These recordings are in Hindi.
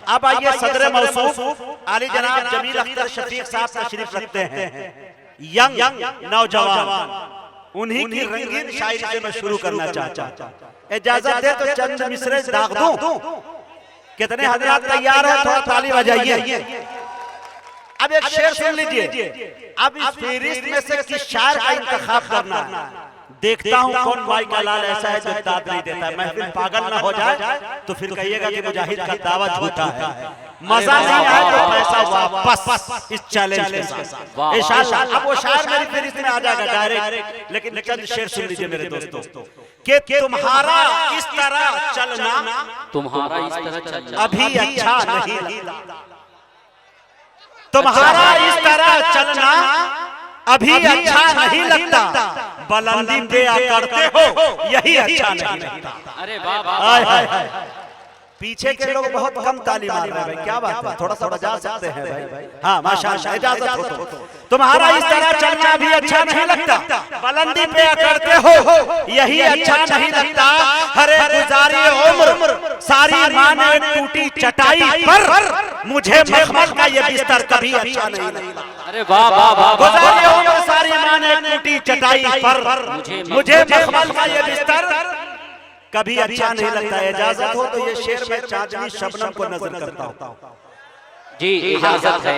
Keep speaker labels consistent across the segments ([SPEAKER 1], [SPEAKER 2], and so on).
[SPEAKER 1] अब आइए सदर मौसूफ आली जनाब जमील अख्तर शफीक साहब तशरीफ रखते हैं, यंग नौजवान, उन्हीं की रंगीन शायरी से मैं शुरू करना चाहता हूं। इजाजत दे तो चंद मिसरे दाग दूं। कितने हजरात तैयार हैं? थोड़ा ताली बजाइए। अब एक शेर सुन लीजिए। अब इस फहरिस्त में से किस शायर का इंतखाब करना है। देखता हूं कौन भाई का लाल ऐसा है जो दाद नहीं देता है। महफिल पागल ना हो जाए तो फिर कहिएगा कि मुजाहिद का दावा झूठा है। मजा नहीं आया तो पैसा वापस इस चैलेंज के साथ इंशाअल्लाह। अब वो शायर मेरी फहरिस्त में आ जाएगा डायरेक्ट, लेकिन चंद शेर सुन लीजिए मेरे दोस्तों कि तुम्हारा इस तरह चलना,
[SPEAKER 2] तुम्हारा इस तरह चलना
[SPEAKER 1] अभी अच्छा नहीं लगता। तुम्हारा इस तरह चलना अभी अच्छा नहीं लगता। बुलंदी पे करते हो यही अच्छा नहीं लगता।
[SPEAKER 2] अरे वाह,
[SPEAKER 1] पीछे के लोग बहुत कम ताली मार रहे हैं भाई, क्या बात है? थोड़ा सा बजा सकते हैं भाई? हाँ माशाअल्लाह, इजाजत हो तो। तुम्हारा इस तरह चलना भी अच्छा नहीं लगता। बुलंदी पे करते हो यही अच्छा नहीं लगता। हरे गुजारी उम्र सारी माने टूटी चटाई पर, मुझे मखमल का ये बिस्तर कभी अच्छा नहीं लगता।
[SPEAKER 2] अरे वाह वाह वाह,
[SPEAKER 1] गुजारी उम्र सारी माने टूटी चटाई पर, मुझे मखमल का ये बिस्तर कभी अच्छा नहीं लगता। इजाजत हो तो ये शेर में चांदनी शबनम को नजर करता हूँ
[SPEAKER 2] जी, इजाजत है।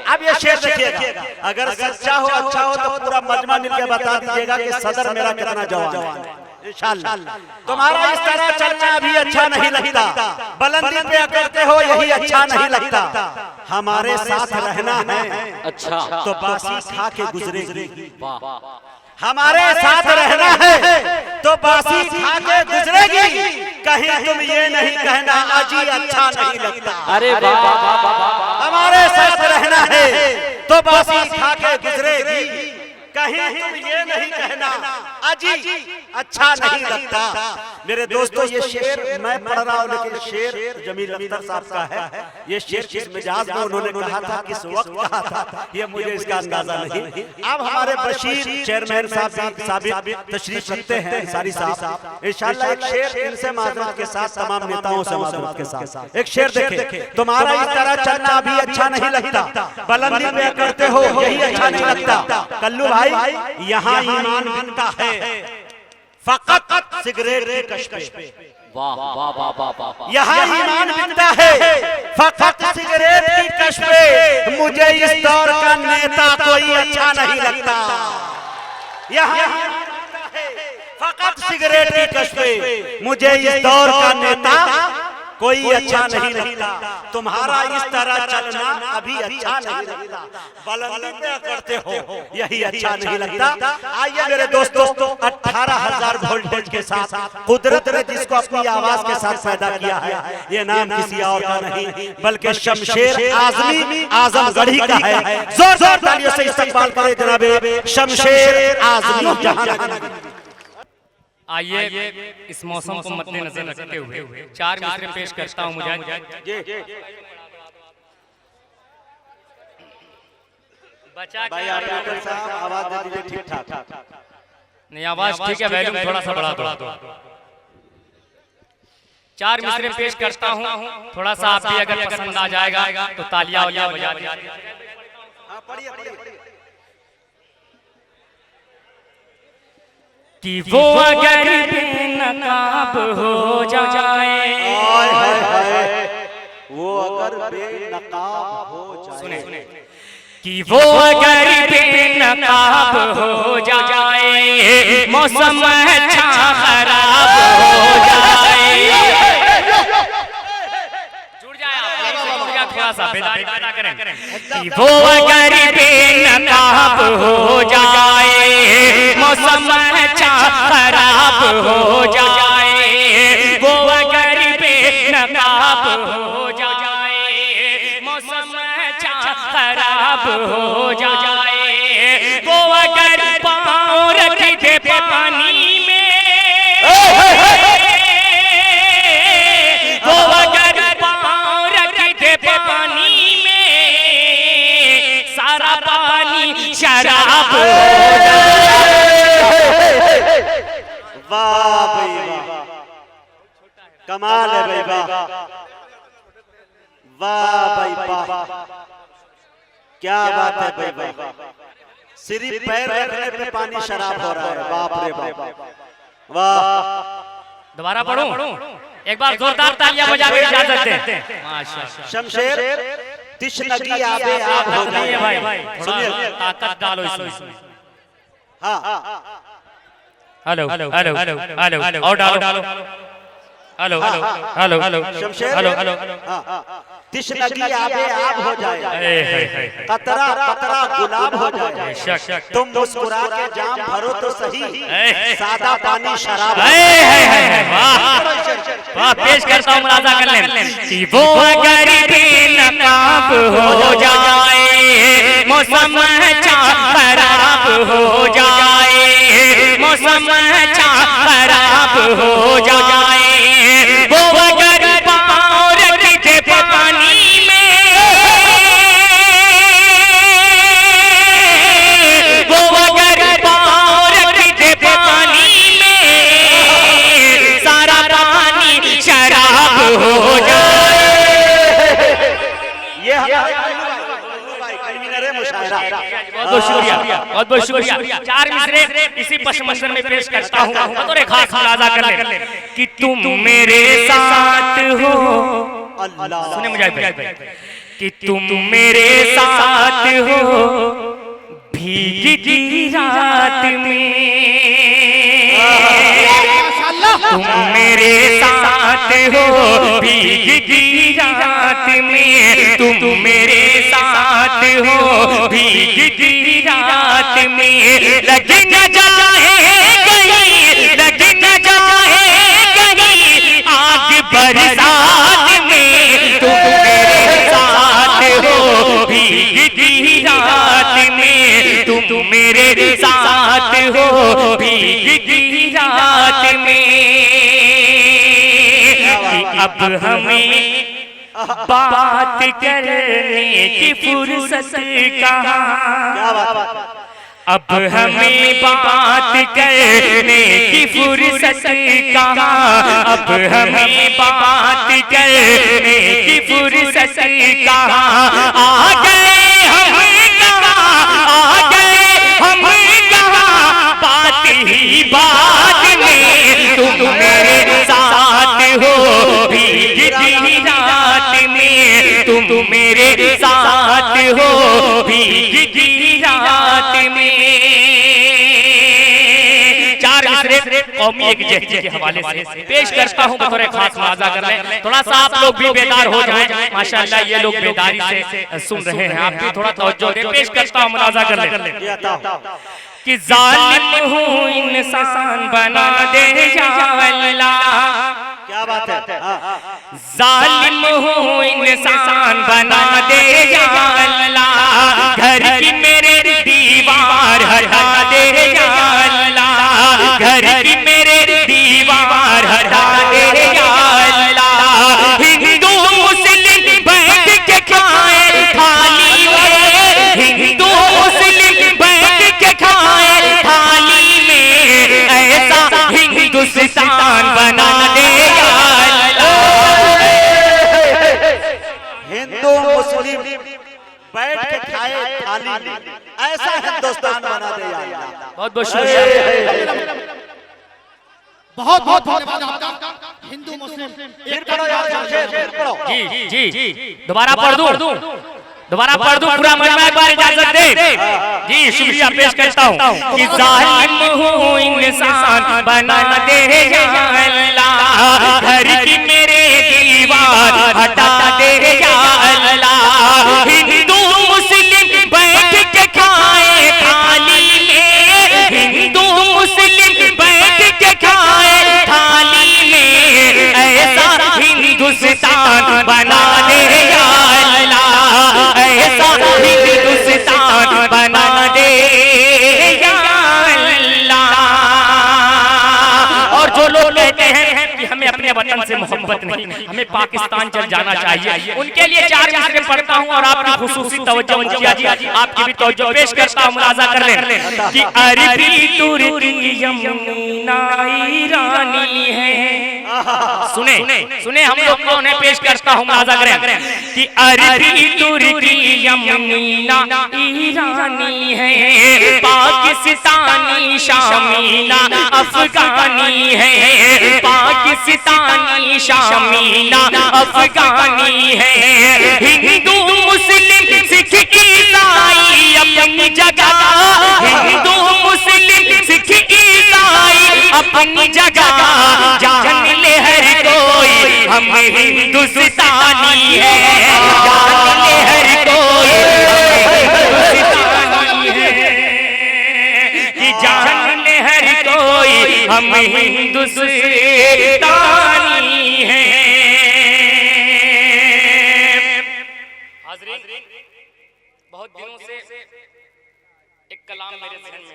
[SPEAKER 1] अब ये शेर देखिएगा, अगर सच्चा हो अच्छा हो तो पूरा मजमा मिलकर बता दीजिएगा कि सदर मेरा कितना जवान है इंशाअल्लाह। तुम्हारा इस तरह चलना अभी अच्छा नहीं लगता। बुलंदी पे करते हो यही अच्छा नहीं लगता। हमारे साथ रहना है
[SPEAKER 2] अच्छा
[SPEAKER 1] तो बासी खा के गुजरेगी।
[SPEAKER 2] वाह,
[SPEAKER 1] हमारे साथ रहना है तो बासी खा के गुजरेगी। कहीं तुम ये नहीं कहना अजी अच्छा नहीं लगता।
[SPEAKER 2] अरे वाह वाह वाह,
[SPEAKER 1] हमारे साथ रहना है तो बासी खा के गुजरेगी। कहीं तुम ये नहीं कहना अजी अच्छा नहीं लगता। मेरे दोस्तों ये शेर मैं पढ़ रहा हूँ, लेकिन शेर जमील अख्तर साहब का है। ये शेर किस मिजाज में उन्होंने कहा था, किस वक्त कहा था, ये मुझे इसका अंदाजा नहीं। अब हमारे बशीर चेयरमैन साहब तशरीफ रखते हैं, अंसारी साहब, इंशाअल्लाह एक शेर इनसे माजरत के साथ, तमाम नेताओं से माजरत के साथ एक शेर देखे। तुम्हारा इस तरह चलना अभी अच्छा नहीं लगता। बुलंदी पे करते हो यही अच्छा नहीं लगता। कल्लू भाई यहाँ ईमान बिकता है फकत सिगरेट की कश पे।
[SPEAKER 2] वाह वाह वाह वाह वाह,
[SPEAKER 1] यहाँ ईमान बिकता है फकत सिगरेट की कश पे। मुझे इस दौर का नेता कोई अच्छा नहीं लगता। यहाँ ईमान बिकता है फकत सिगरेट की कश पे। मुझे इस दौर का नेता कोई अच्छा नहीं लगता। तुम्हारा इस तरह चलना अभी अच्छा नहीं लगता। बुलंदी पे करते हो यही अच्छा नहीं लगता। आइए मेरे दोस्तों, 18,000 वोल्टेज के साथ कुदरत ने जिसको अपनी आवाज के साथ पैदा किया है, ये नाम किसी और का नहीं बल्कि शमशेर आजमी आजमगढ़ी का है। जोर जोर तालियों से इस्तकबाल करें जनाबे शमशेर आजमी जहां।
[SPEAKER 3] आइए इस मौसम को मद्देनजर रखते हुए 4 मिसरे पेश करता हूँ। मुझे बचा
[SPEAKER 1] भाई ऑपरेटर साहब आवाज दे दीजिए ठीक ठाक।
[SPEAKER 3] नहीं आवाज ठीक है, वैल्यूम थोड़ा सा बढ़ा दो। 4 मिसरे पेश करता हूँ, थोड़ा सा आप भी अगर पसंद आ जाएगा तो तालियां बजा दीजिए। कि वो अगर बेनकाब हो जाए,
[SPEAKER 1] वो अगर बेनकाब हो जाए,
[SPEAKER 3] सुने कि वो अगर बेनकाब हो जाए, मौसम अच्छा खराब हो जाए। जुड़ जाए आप, थोड़ा सा बेदारी पैदा करें। कि वो अगर बेनकाब हो जाए, मौसम अच्छा खराब हो जाए। वो अगर बेनकाब हो जाए, मौसम अच्छा खराब हो जाए। वो अगर पाँव रख दे पानी में, वो अगर पाँव रख दे पानी में, सारा पानी शराब हो जाए।
[SPEAKER 1] वाह भाई वाह, कमाल है भाई वाह वाह भाई वाह, क्या बात है भाई वाह। सिर्फ पैर रखने पे पानी शराब हो रहा है, बाप रे बाप, वाह।
[SPEAKER 3] दोबारा पढ़ूं? एक बार जोरदार तालियां बजा के इजाजत दें। माशाल्लाह।
[SPEAKER 1] शमशेर तिश्नगी आबे आब हो
[SPEAKER 3] नहीं है
[SPEAKER 1] जाए।
[SPEAKER 3] भाई,
[SPEAKER 1] सुनिए,
[SPEAKER 3] थोड़ा ताकत डालो इसमें।
[SPEAKER 1] हाँ
[SPEAKER 3] हेलो हेलो हेलो हेलो और डालो hello hello hello
[SPEAKER 1] Shamsher
[SPEAKER 3] hello hello
[SPEAKER 1] तिश्नगी आबे आब हो जाए, कतरा कतरा गुलाब हो जाए। तुम मुस्कुरा के जाम भरो तो सही, सादा पानी शराब।
[SPEAKER 3] वाह, पेश करता हूँ, मुलाजा कर लें कि वो अगर बेनकाब हो जाए, मौसम खराब हो जाए, मौसम खराब हो जाए, वो अगर पाँव रखे पानी में, वो अगर पाँव रखे पानी में, सारा पानी शराब हो जाए।
[SPEAKER 1] ये कन्वीनर है मुशायरा।
[SPEAKER 3] बहुत बहुत शुक्रिया, बहुत बहुत शुक्रिया। चार मिसरे इसी पश मंजर में पेश करता हूँ, बतौर खास मुलाजा कर ले कि तुम मेरे साथ हो। सुने मुझे कि तुम मेरे साथ हो भीगी रात में, तुम मेरे साथ हो भीगी रात में, तुम मेरे साथ हो भीगी रात में, लग न जाए कहीं, लग न जाए कहीं आग बरसात में, तुम मेरे साथ हो भीगी रात में, तुम मेरे साथ हो भीगी रात में। अब हमें बात करने की फुर्सत कहाँ, अब हमें बात करने की फुर्सत कहाँ, अब हमें बात करने की फुर्सत कहाँ, आ गए हम कहाँ, आ गए हम कहाँ, बात ही बात में, तुम मेरे साथ हो भीगी रात में, तुम मेरे साथ हो भीगी रात में। चार मिसरे कौमी एक जहजे के हवाले से पेश करता हूँ, बतौर खास मुलाजा कर लें। थोड़ा सा आप लोग भी बेदार हो जाएं, माशाअल्लाह ये लोग बेदारी से सुन रहे हैं, आप भी थोड़ा तवज्जो दें। पेश करता हूँ, मुलाजा कर लें कि जालिम हूँ इंसान बना दे या अल्लाह,
[SPEAKER 1] क्या बात है,
[SPEAKER 3] जालिम हूँ इंसान बना दे या अल्लाह, घर की मेरे दीवार हटा दे या अल्लाह, घर की मेरे दीवार हटा दे या अल्लाह, हिंदू मुस्लिम बैठ के खाए थाली में, हिंदू मुस्लिम बैठ के खाए थाली में, ऐसा हिंदुस्तान बना दे या अल्लाह,
[SPEAKER 1] हिंदू मुस्लिम बैठ के खाए थाली में, ऐसा हिंदुस्तान बना दे या अल्लाह।
[SPEAKER 3] बहुत बहुत शुक्रिया।
[SPEAKER 4] बहुत बहुत धन्यवाद आपका। हिंदू मुस्लिम
[SPEAKER 1] फिर पढ़ो यार शमशेर, फिर पढ़ो।
[SPEAKER 3] जी दोबारा पढ़ दूं, दोबारा पढ़ दूं पूरा मजमा, एक बार इजाजत दे। जी शुक्रिया, पेश करता हूँ कि जालिम हूँ इंसान बना दे या अल्लाह, घर की मेरे दीवार हटा दे या अल्लाह, हिंदू मुस्लिम बैठ के खाए थाली में, हिंदू मुस्लिम बैठ के खाए थाली में, ऐसा हिंदुस्तान बना दे या अल्लाह, ऐसा हिंदुस्तान बना दे या अल्लाह। और जो लोग कहते हैं कि हमें अपने वतन से मोहब्बत नहीं, हमें पाकिस्तान चल जाना चाहिए, उनके लिए चार मिसरे पढ़ता हूँ और आपकी खुसूसी तवज्जो किया जी, आपकी भी तवज्जो पेश करता हूँ, मुलाजा कर लें कि अरबी तुर्की यमुना ईरानी है, सुने सुने हम लोग को उन्हें पेश करता हूँ मुलाजा करें कि अरबी तुर्की यमनीना ईरानी है, पाकिस्तानी शामीना अफगानी है, पाकिस्तानी शामीना अफगानी है, हिंदू मुस्लिम सिख ईसाई अपनी जगह, हिंदू मुस्लिम सिख ईसाई अपनी जगह, जान ले हर कोई हम हिंदुस्तानी है, जान ले हर कोई हिंदुस्तानी है, कि जान ले हर कोई हम हिंदुस्तानी है। हाज़रीन, बहुत दिनों से एक कलाम मेरे ज़हन में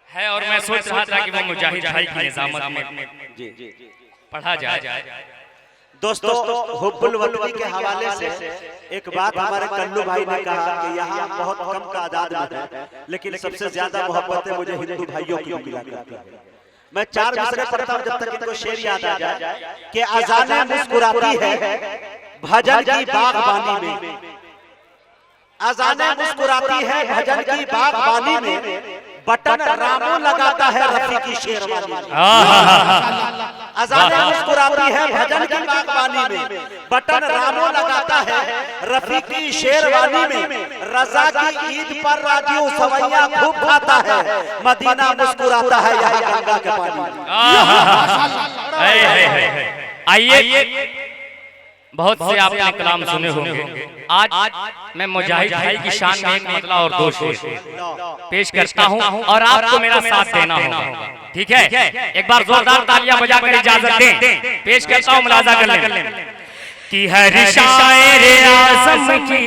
[SPEAKER 3] है और मैं सोच रहा था कि वो मुजाहिद भाई की निज़ामत में पढ़ा जाए।
[SPEAKER 1] दोस्तों, हुब्बुल वतनी के हवाले से एक बात हमारे कल्लू भाई ने कहा कि यहाँ बहुत कम तादाद में है, लेकिन सबसे ज्यादा मोहब्बतें मुझे हिंदू भाइयों की मिला करती है। मैं 4 मिसरे पढ़ता हूँ जब तक इनको शेर याद आ जाए कि अज़ाने मुस्कुराती है भजन की बागबानी में, अज़ाने मुस्कुराती है भजन की बागबानी में, बटन रामो लगाता है रफी की शेरवानी में। अज़ाने मुस्कुराती है भजन की बागबानी में, बटन रामो लगाता है रफी की शेरवानी में, रजा की ईद पर राजू सवैया खूब खाता है, मदीना मुस्कुराता है यहाँ गंगा के पानी में।
[SPEAKER 3] आइए, बहुत से आपने कलाम सुने होंगे, आज मैं मुजाहिद भाई की शान में एक मतला और 2 शेर पेश करता हूं और आपको मेरा साथ देना होगा, ठीक है? एक बार जोरदार तालियां बजाकर इजाजत दें, पेश करता हूं, मुलाजा कर लें कि हर शायर आज़म की,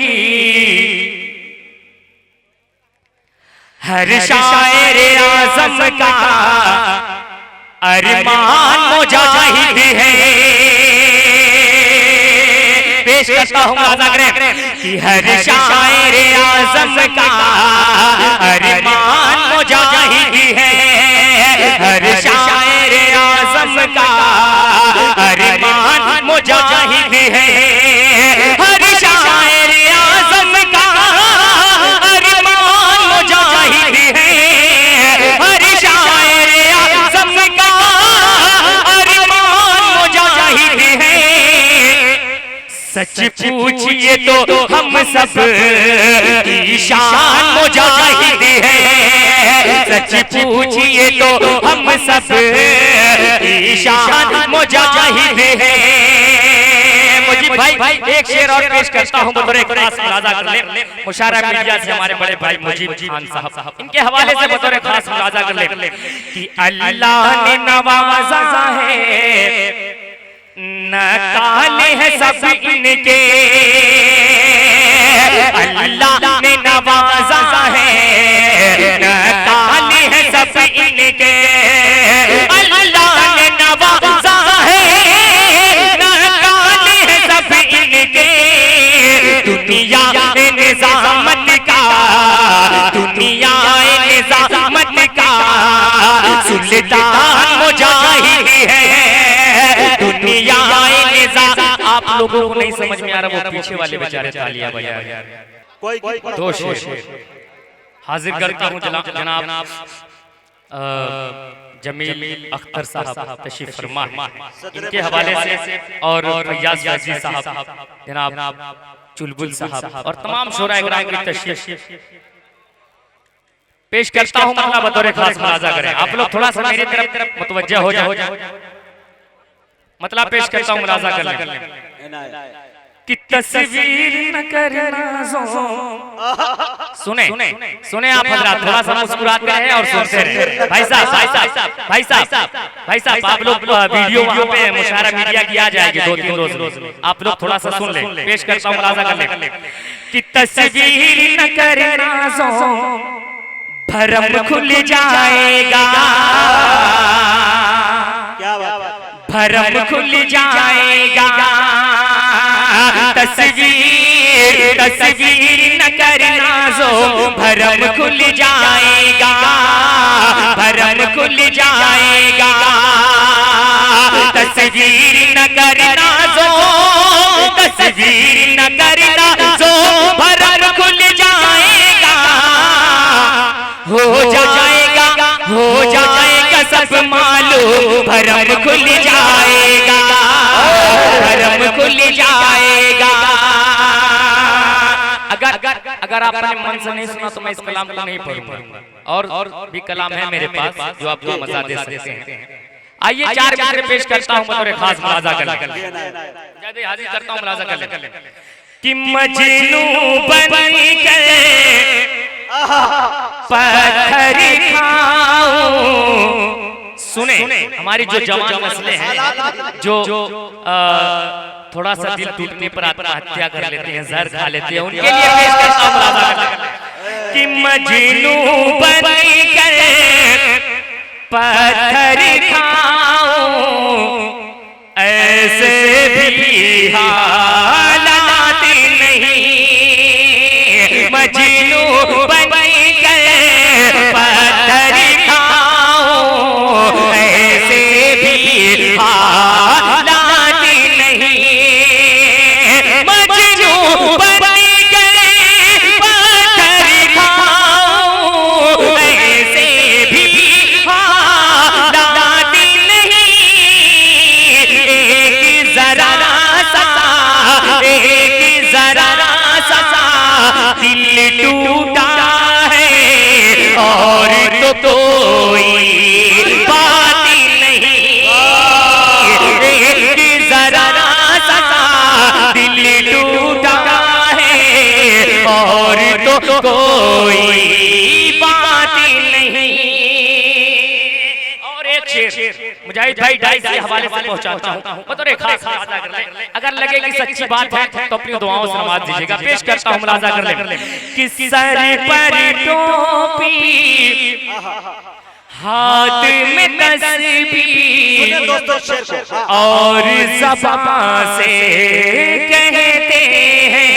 [SPEAKER 3] हर शायर आज़म का अरमान मुजाहिद है। पेश करता हूँ, मुलाजा करें कि हर शायर आज़म का अरमान मुजाहिद है, हर शायर आज़म का अरमान मुजाहिद है, हर शायर आज़म का अरमान मुजाहिद है, हर शायर आज़म का अरमान मुजाहिद है। सच पूछिए तो हम सब की शान मुजाहिद है, सच पूछिए तो हम सब की शान मुजाहिद है। मुझे भाई एक शेर और पेश करता हूँ, बतौर खास मुलाजा कर लें, मुशारा मीडिया से हमारे बड़े भाई मुजीब खान साहब, इनके हवाले से बतौर खास मुलाजा कर लें कि अल्लाह ने नवाजा है, न काले हैं सब इनके, अल्लाह ने नवाजा है, न काले हैं सब इनके, अल्लाह ने नवाजा है, न काले हैं सब इनके, दुनिया निजामत का, दुनिया निजामत का सुल्तान मुजाहिद है, दुनिया। आप लोगों को नहीं समझ में आ रहा, वो पीछे वाले बेचारे तालियां बजा रहे हैं। 2 शेर हाजिर करता हूँ जनाब जमील अख्तर साहब तशरीफ फरमा, इनके हवाले से, और फैयाज गाजी साहब, जनाब चुलबुल साहब और तमाम शोरा इकराम की तशरीफ पेश करता हूँ, मतलब बतौर खास मुलाजा करें। आप लोग थोड़ा सा मेरी तरफ मुतवज्जह हो जाए, मतलब पेश करता हूँ, मुलाजा कर लें कि तस्वीर न करना सुने सुने आप हजरात, थोड़ा सा मुस्कुराते हैं और सुनते रहे। भाई साहब आप लोग वीडियो वहाँ पे मुशारा मीडिया की आ जाएगी 2-3 रोज, आप लोग थोड़ा सा सुन लें। पेश करता हूँ, मुलाजा कर लें कि तस्वीर न करना भरम खुल जाएगा,
[SPEAKER 1] क्या बात है,
[SPEAKER 3] भरम खुल जाएगा, तस्वीर न करना भरम खुल जाएगा, भरम खुल जाएगा, तस्वीर न करना जो, तस्वीर न करना जो, भरम खुल जाएगा, हो जाएगा, हो जाएगा सब मालूम, भरम खुल जाएगा, भरम खुल जाएगा। अगर आपने मन से नहीं सुना तो मैं इस कलाम को नहीं पढ़ूंगा, और भी कलाम है मेरे पास जो आपको मजा दे सकते हैं। आइए 4 मिसरे पेश करता हूं, बतौर खास मुलाजा कर ले, हाजिर करता हूं, मुलाजा कर ले। कि मजनू बन के पत्थर खाऊं, सुने हमारी जो जवान नस्लें हैं जो थोड़ा सा दिल टूटने पर आत्महत्या कर लेते हैं, जहर खा लेते हैं, उनके लिए पेश करता हूं मुलाजा कि मजनू बन के पत्थर खाऊं, ऐसे भी हालात नहीं, मजनू बन के पत्थर खाऊं, ऐसे भी हालात नहीं, मजनू बन के पत्थर खाऊं, ऐसे भी हालात नहीं, एक जरा सा दिल टूटा है और तो कोई बात नहीं, एक जरा सा दिल टूटा है और तो कोई बात नहीं। और एक शेर मुजाहिद भाई डाइस के हवाले से पहुंचाता हूं, बतौर खास मुलाजा कर ले, अगर लगे कि सच्ची बात है तो अपनी दुआओं से नवाज दीजिएगा। पेश करता हूं, मुलाजा कर ले। कि सर पर टोपी, हाथ में तस्बीह, और ज़बान से कहते हैं,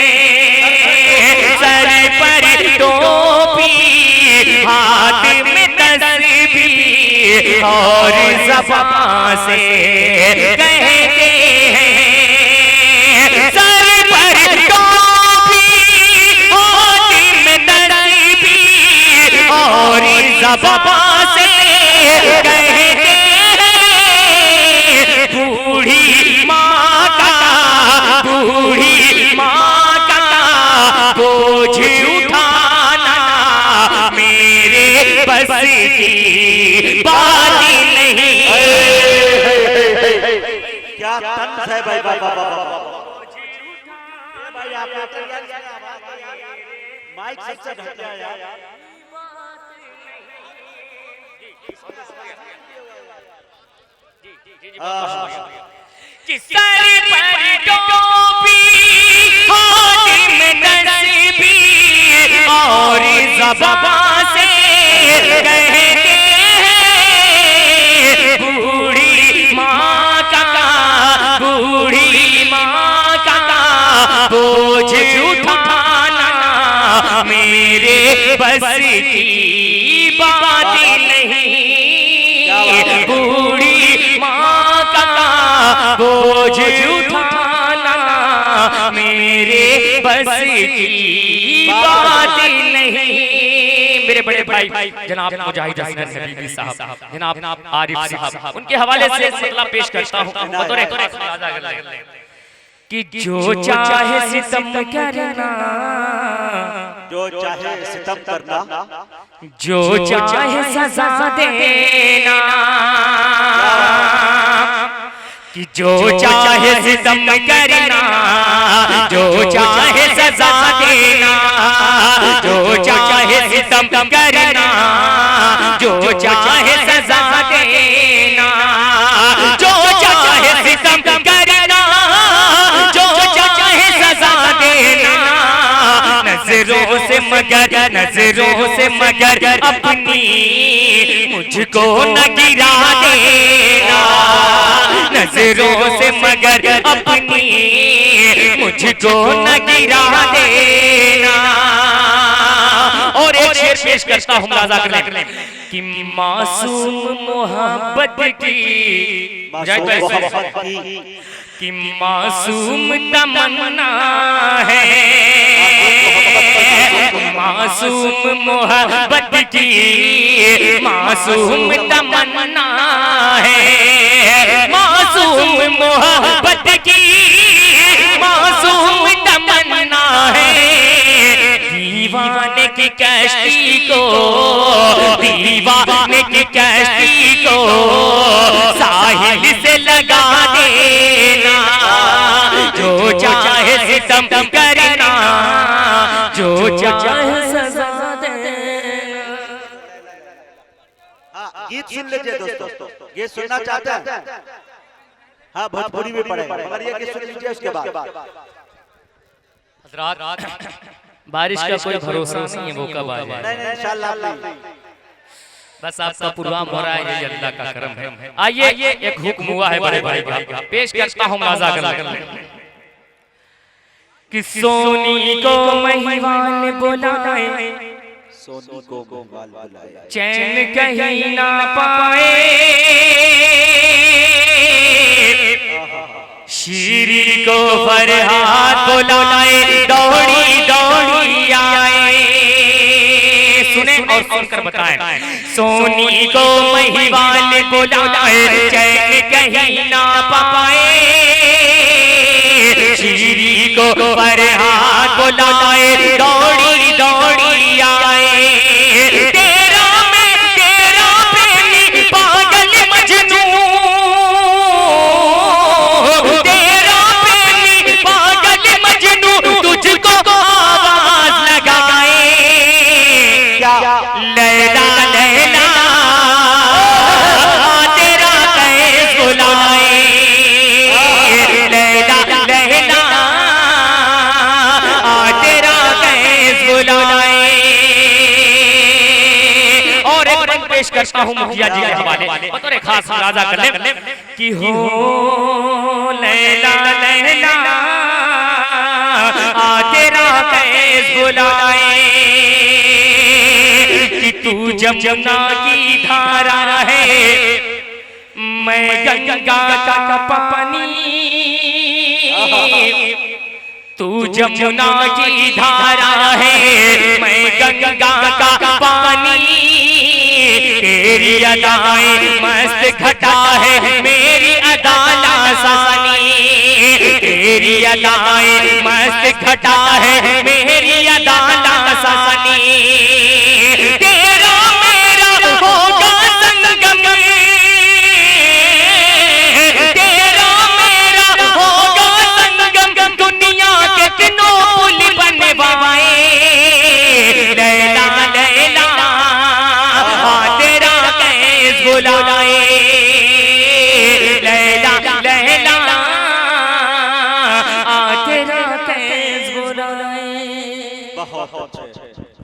[SPEAKER 3] सर पर टोपी, हाथ में तस्बीह, और ज़बान से कहते हैं, सर पर टोपी, हाथ में तस्बीह, और ज़बान से कहते हैं, बूढ़ी माँ का बोझ उठाना मेरे बस की बात नहीं।
[SPEAKER 1] क्या तंज है भाई, भाई आप माइक सबसे ढक यार।
[SPEAKER 3] कि सर पर टोपी, हाथ में तस्बीह, और ज़बान से कहते हैं, बूढ़ी माँ का बोझ उठाना मेरे बस की बात नहीं, बूढ़ी माँ का बोझ उठाना मेरे बस की बात नहीं। मेरे बड़े भाई जनाब मुजाहिद हसन हबीबी साहब, जनाब आरिफ साहब, उनके हवाले से मतलब पेश करता हूँ, बतौर कि जो चाहे सितम करना,
[SPEAKER 1] जो चाहे सितम करना,
[SPEAKER 3] जो चाहे सजा देना, कि जो चाहे सितम करना, जो चाहे सजा देना, जो चाहे सितम करना, जो चाहे सजा देना, जो चाहे सितम करना, जो चाहे सजा देना, नजरों से मगर अपनी मुझको न गिरा देना, नजरों से मगर अपनी मुझको न गिरा देना। और एक एक शेर पेश करता हूँ मुलाजा कर ले कि मासूम मोहब्बत की कि मासूम तमन्ना है, मासूम मोहब्बत की मासूम तमन्ना है, मासूम मोहब्बत की मासूम तमन्ना है। दीवाने की कश्ती को, दीवाने की कश्ती को साहिल से लगा देना, जो चाहे सितम करना, जो चाहे सजा देना।
[SPEAKER 1] गीत सुन लीजिए दोस्तों, गीत सुनना चाहते हैं? हाँ, भोजपुरी में पढ़ेगा, मगर ये गीत सुन लीजिए उसके बाद।
[SPEAKER 3] बारिश का कोई भरोसा नहीं है, वो कब आ जाए।
[SPEAKER 1] नहीं इंशाल्लाह,
[SPEAKER 3] बस आपका प्रोग्राम हो रहा है, ये अल्लाह का करम है। आइए एक हुक्म हुआ है बड़े भाई का, पेश करता हूँ मजा कर कि सोनी को महिवाल बुलाए,
[SPEAKER 1] सोनी को महिवाल बुलाए,
[SPEAKER 3] चैन कहीं ना पाए, शीरी को फरहाद बुलाए, दौड़ी दौड़ी आए। सुने और सुनकर बताएं। सोनी को महिवाल बुलाए, चैन कहीं ना पाए, शीरी को फरहाद बुलाए, दौड़ी दौड़ी आए। तेरा मैं तेरा प्रेमी पागल मजनू, तेरा प्रेमी पागल मजनू, तुझको आवाज लगाए, लैला लैला तेरा कैस बुलाए, लैला लैला तेरा कैस बुलाए। और एक रंग पेश करता हूँ मुखिया जी के हवाले, बतौर खास मुलाजा कर ले कि हो लैला लैला तेरा कैस बुलाए, कि तू जमुना की धारा है, मैं गंगा का पानी, तू जमुना की धारा है, मैं गंगा का पानी, तेरी अदाएं मस्त घटा है, मेरी अदा लासानी, तेरी अदाएं मस्त घटा है, मेरी अदा लासानी। तेरा मेरा होगा संगम, तेरा मेरा होगा संगम, दुनिया के तीनों पुल बनवाए, लैला लैला तेरा कैस बुलाए, लैला लैला तेरा कैस बुलाए।
[SPEAKER 1] बहुत अच्छा।